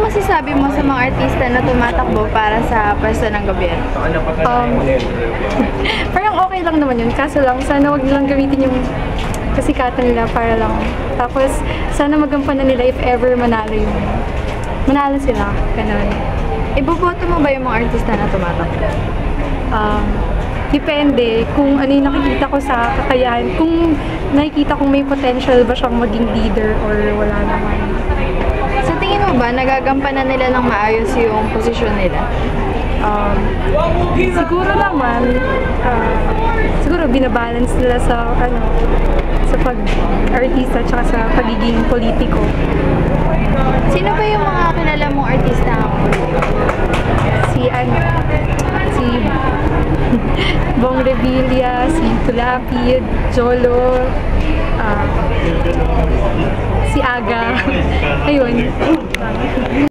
masasabi mo sa mga artista na tumatakbo para sa pwesto ng gobyerno? Parang okay lang naman yun, kaso lang sana wag nilang gamitin yung kasikatan nila para lang. Tapos sana magampanan nila if ever manalo sila, ganun. Iboboto mo ba yung mga artista na tumatakbo? Depende kung ano yung nakikita ko sa kakayahan, kung nakikita kong may potential ba siyang maging leader or wala naman. Sa tingin mo ba, nagagampanan nila ng maayos yung posisyon nila? Siguro naman, siguro binabalance nila sa sa pag-artista at sa pagiging politiko. Sino ba yung mga kilala mong artista ng politiko? Si Bong Revilla, si Tulapid, Jolo, si Aga, ayun.